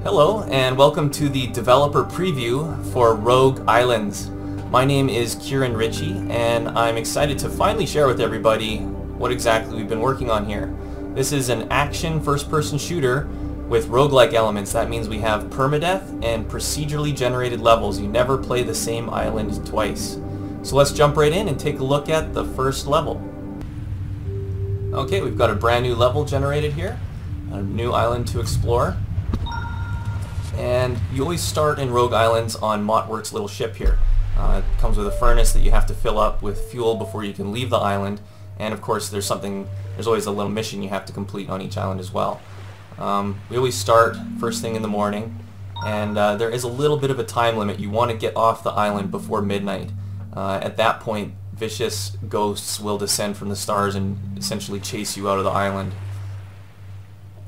Hello and welcome to the developer preview for Rogue Islands. My name is Kieran Ritchie and I'm excited to finally share with everybody what exactly we've been working on here. This is an action first-person shooter with roguelike elements. That means we have permadeath and procedurally generated levels. You never play the same island twice. So let's jump right in and take a look at the first level. Okay, we've got a brand new level generated here, a new island to explore. And you always start in Rogue Islands on Mottwork's little ship here. It comes with a furnace that you have to fill up with fuel before you can leave the island. And of course there's always a little mission you have to complete on each island as well. We always start first thing in the morning, and there is a little bit of a time limit. You want to get off the island before midnight. At that point, vicious ghosts will descend from the stars and essentially chase you out of the island.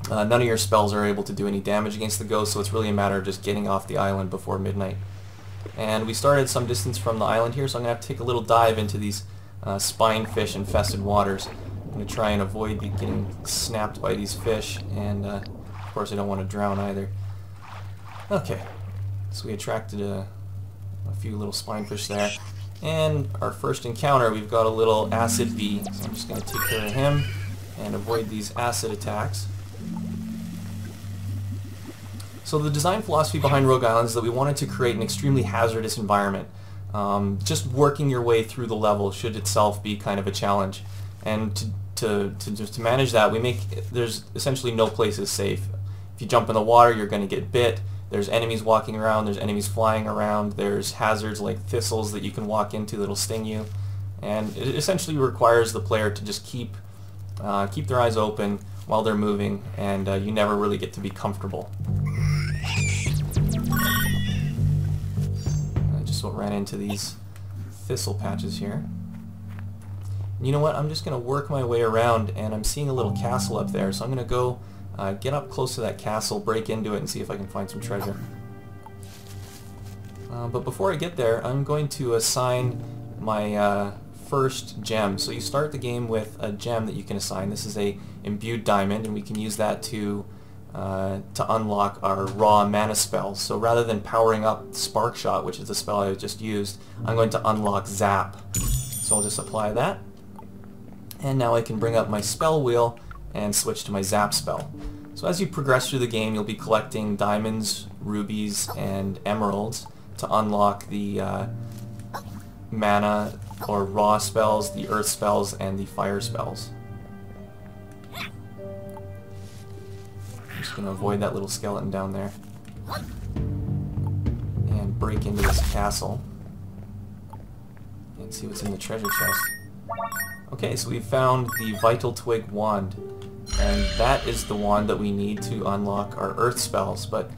None of your spells are able to do any damage against the ghost, so it's really a matter of just getting off the island before midnight. And we started some distance from the island here, so I'm going to have to take a little dive into these spinefish infested waters. I'm going to try and avoid getting snapped by these fish, and of course I don't want to drown either. Okay, so we attracted a few little spinefish there. And our first encounter, we've got a little acid bee, so I'm just going to take care of him and avoid these acid attacks. So the design philosophy behind Rogue Islands is that we wanted to create an extremely hazardous environment. Just working your way through the level should itself be kind of a challenge. And to manage that, there's essentially no place is safe. If you jump in the water, you're going to get bit. There's enemies walking around, there's enemies flying around, there's hazards like thistles that you can walk into that'll sting you. And it essentially requires the player to just keep their eyes open while they're moving, and you never really get to be comfortable. I just ran into these thistle patches here. You know what, I'm just going to work my way around, and I'm seeing a little castle up there, so I'm going to go get up close to that castle, break into it, and see if I can find some treasure. But before I get there, I'm going to assign my first gem. So you start the game with a gem that you can assign. This is a imbued diamond, and we can use that to unlock our raw mana spells. So rather than powering up Spark Shot, which is the spell I just used, I'm going to unlock Zap. So I'll just apply that. And now I can bring up my spell wheel and switch to my Zap spell. So as you progress through the game, you'll be collecting diamonds, rubies, and emeralds to unlock the mana or raw spells, the earth spells, and the fire spells. I'm just going to avoid that little skeleton down there and break into this castle and see what's in the treasure chest. Okay, so we've found the Vital Twig Wand, and that is the wand that we need to unlock our earth spells, but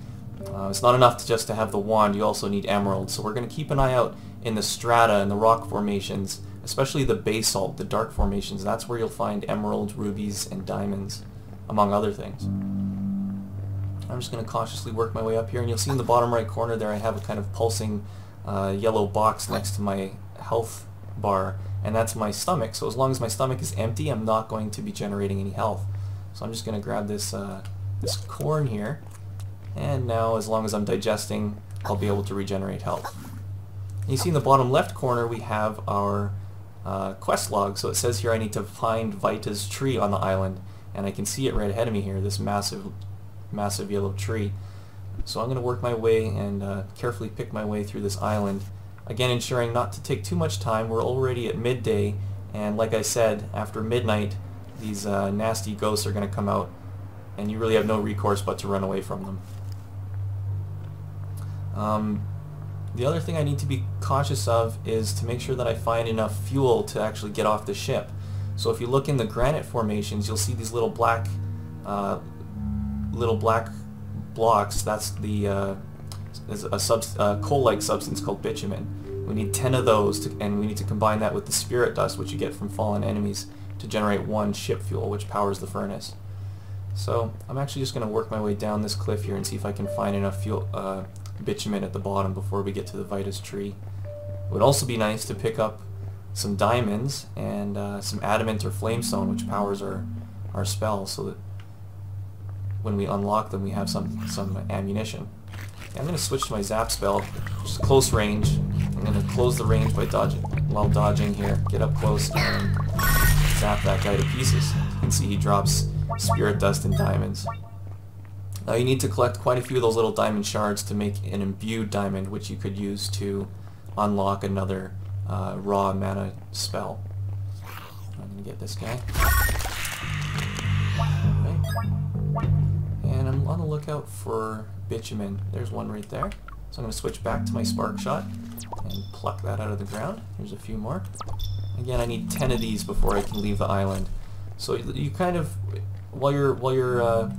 it's not enough just to have the wand, you also need emeralds. So we're going to keep an eye out in the strata and the rock formations, especially the basalt, the dark formations. That's where you'll find emeralds, rubies, and diamonds, among other things. I'm just going to cautiously work my way up here, and you'll see in the bottom right corner there I have a kind of pulsing yellow box next to my health bar, and that's my stomach. So as long as my stomach is empty, I'm not going to be generating any health. So I'm just going to grab this corn here, and now as long as I'm digesting, I'll be able to regenerate health. And you see in the bottom left corner we have our quest log. So it says here I need to find Vita's tree on the island, and I can see it right ahead of me here, this massive yellow tree. So I'm going to work my way and carefully pick my way through this island, again ensuring not to take too much time. We're already at midday, and like I said, after midnight these nasty ghosts are going to come out, and you really have no recourse but to run away from them. The other thing I need to be cautious of is to make sure that I find enough fuel to actually get off the ship. So if you look in the granite formations, you'll see these little black blocks. That's the coal-like substance called bitumen. We need 10 of those, and we need to combine that with the spirit dust, which you get from fallen enemies, to generate one ship fuel, which powers the furnace. So I'm actually just going to work my way down this cliff here and see if I can find enough fuel, bitumen at the bottom before we get to the Vita's tree. It would also be nice to pick up some diamonds and some adamant or flamestone, which powers our spell, so that when we unlock them, we have some ammunition. Okay, I'm going to switch to my zap spell, which is close range. I'm going to close the range by dodging here. Get up close and zap that guy to pieces. You can see he drops spirit dust and diamonds. Now you need to collect quite a few of those little diamond shards to make an imbued diamond, which you could use to unlock another raw mana spell. I'm going to get this guy. Okay. And I'm on the lookout for bitumen. There's one right there. So I'm going to switch back to my spark shot and pluck that out of the ground. There's a few more. Again, I need 10 of these before I can leave the island. So you kind of, while you're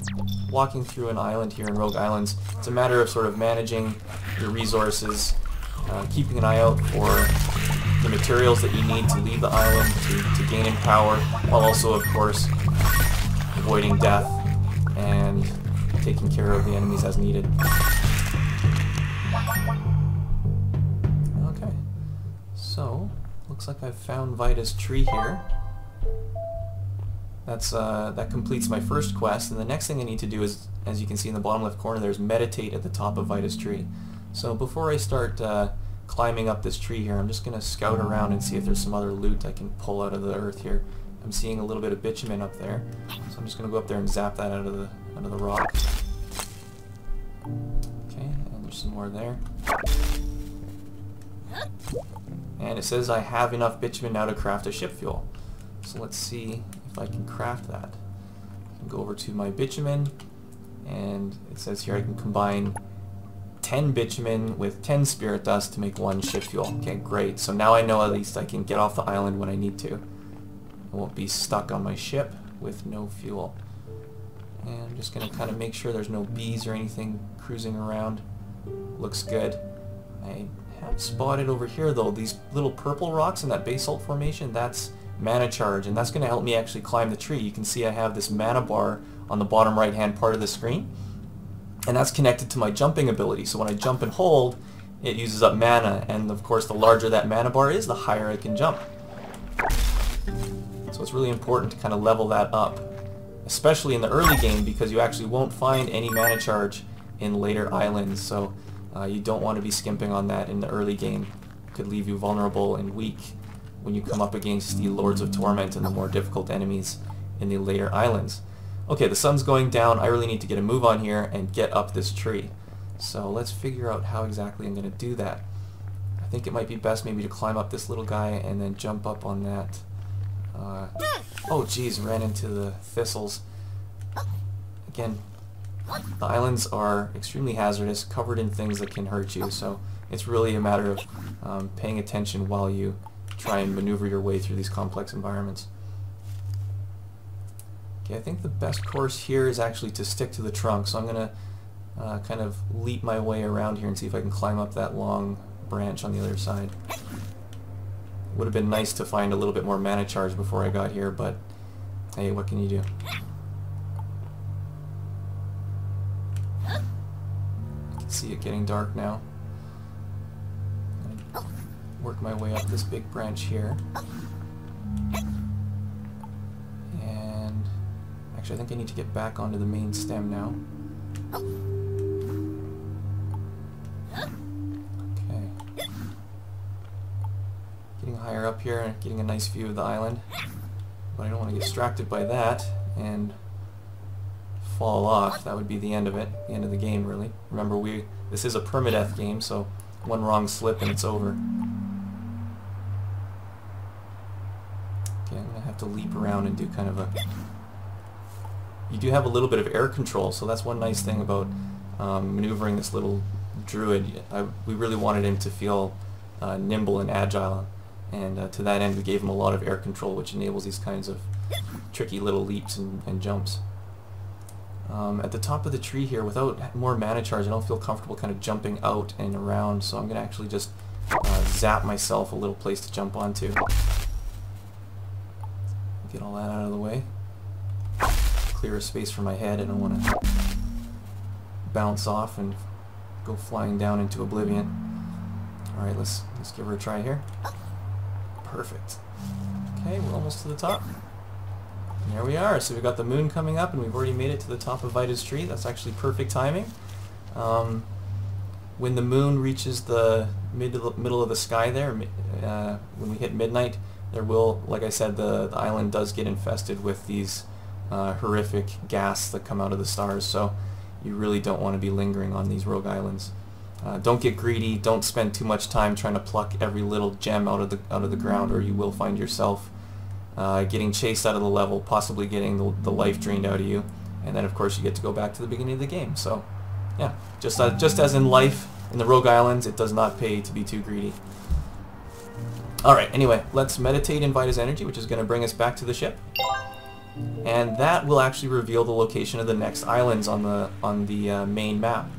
walking through an island here in Rogue Islands, it's a matter of sort of managing your resources, keeping an eye out for the materials that you need to leave the island to gain in power, while also, of course, avoiding death and taking care of the enemies as needed. Okay, so looks like I've found Vita's tree here. That completes my first quest, and the next thing I need to do is, as you can see in the bottom left corner, there's meditate at the top of Vita's tree. So before I start climbing up this tree here, I'm just going to scout around and see if there's some other loot I can pull out of the earth here. I'm seeing a little bit of bitumen up there, so I'm just going to go up there and zap that out of the rock. Okay, and there's some more there. And it says I have enough bitumen now to craft a ship fuel. So let's see if I can craft that. I can go over to my bitumen, and it says here I can combine 10 bitumen with 10 spirit dust to make 1 ship fuel. Okay, great. So now I know at least I can get off the island when I need to. I won't be stuck on my ship with no fuel. And I'm just going to kind of make sure there's no bees or anything cruising around. Looks good. I have spotted over here though these little purple rocks in that basalt formation. That's mana charge, and that's going to help me actually climb the tree. You can see I have this mana bar on the bottom right hand part of the screen, and that's connected to my jumping ability. So when I jump and hold, it uses up mana, and of course the larger that mana bar is, the higher I can jump. So it's really important to kind of level that up, especially in the early game, because you actually won't find any mana charge in later islands, so you don't want to be skimping on that in the early game. It could leave you vulnerable and weak when you come up against the Lords of Torment and the more difficult enemies in the later islands. Okay, the sun's going down. I really need to get a move on here and get up this tree. So let's figure out how exactly I'm going to do that. I think it might be best maybe to climb up this little guy and then jump up on that. Oh geez, ran into the thistles. Again, the islands are extremely hazardous, covered in things that can hurt you, so it's really a matter of paying attention while you try and maneuver your way through these complex environments. Okay, I think the best course here is actually to stick to the trunk, so I'm going to kind of leap my way around here and see if I can climb up that long branch on the other side. It would have been nice to find a little bit more mana charge before I got here, but hey, what can you do? I can see it getting dark now. Work my way up this big branch here. And actually I think I need to get back onto the main stem now. Okay. Getting higher up here and getting a nice view of the island. But I don't want to get distracted by that and fall off. That would be the end of it, the end of the game really. Remember, this is a permadeath game, so one wrong slip and it's over. Okay, I'm going to have to leap around and do kind of a... You do have a little bit of air control, so that's one nice thing about maneuvering this little druid. We really wanted him to feel nimble and agile, and to that end we gave him a lot of air control, which enables these kinds of tricky little leaps and jumps. At the top of the tree here, without more mana charge, I don't feel comfortable kind of jumping out and around, so I'm going to actually just zap myself a little place to jump onto. Get all that out of the way. Clear a space for my head. I don't want to bounce off and go flying down into oblivion. Alright, let's give her a try here. Perfect. Okay, we're almost to the top. There we are. So we've got the moon coming up, and we've already made it to the top of Vida's tree. That's actually perfect timing. When the moon reaches the middle of the sky there, when we hit midnight, there will, like I said, the island does get infested with these horrific gas that come out of the stars. So you really don't want to be lingering on these rogue islands. Don't get greedy. Don't spend too much time trying to pluck every little gem out of the ground, or you will find yourself getting chased out of the level, possibly getting the life drained out of you, and then of course you get to go back to the beginning of the game. So yeah, just as in life, in the rogue islands, it does not pay to be too greedy. Alright, anyway, let's meditate in Vida's energy, which is going to bring us back to the ship. And that will actually reveal the location of the next islands on the main map.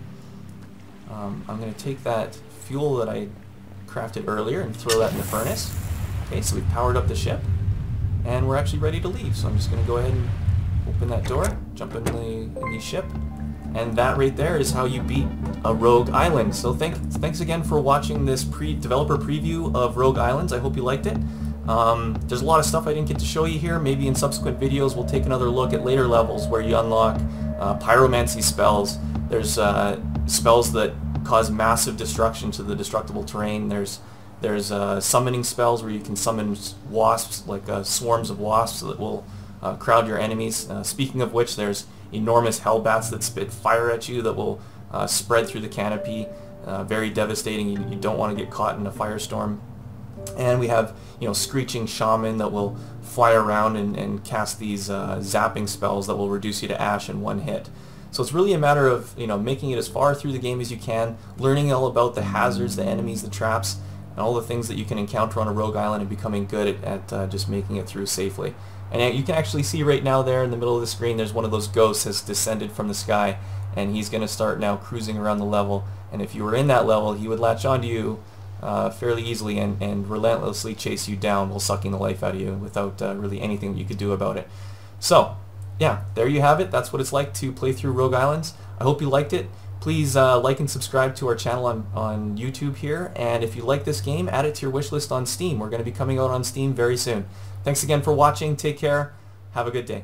I'm going to take that fuel that I crafted earlier and throw that in the furnace. Okay, so we've powered up the ship, and we're actually ready to leave. So I'm just going to go ahead and open that door, jump in the ship, and that right there is how you beat a rogue island. So thanks again for watching this developer preview of Rogue Islands. I hope you liked it. There's a lot of stuff I didn't get to show you here. Maybe in subsequent videos we'll take another look at later levels where you unlock pyromancy spells. There's spells that cause massive destruction to the destructible terrain. There's summoning spells where you can summon wasps, like swarms of wasps that will crowd your enemies. Speaking of which, there's enormous hellbats that spit fire at you that will spread through the canopy. Very devastating. You don't want to get caught in a firestorm. And we have, screeching shaman that will fly around and cast these zapping spells that will reduce you to ash in one hit. So it's really a matter of making it as far through the game as you can, learning all about the hazards, the enemies, the traps, and all the things that you can encounter on a rogue island, and becoming good at just making it through safely. And you can actually see right now there in the middle of the screen, there's one of those ghosts has descended from the sky, and he's going to start now cruising around the level. And if you were in that level, he would latch onto you fairly easily and relentlessly chase you down while sucking the life out of you without really anything that you could do about it. So yeah, there you have it. That's what it's like to play through Rogue Islands. I hope you liked it. Please like and subscribe to our channel on YouTube here, and if you like this game, add it to your wish list on Steam. We're going to be coming out on Steam very soon. Thanks again for watching. Take care. Have a good day.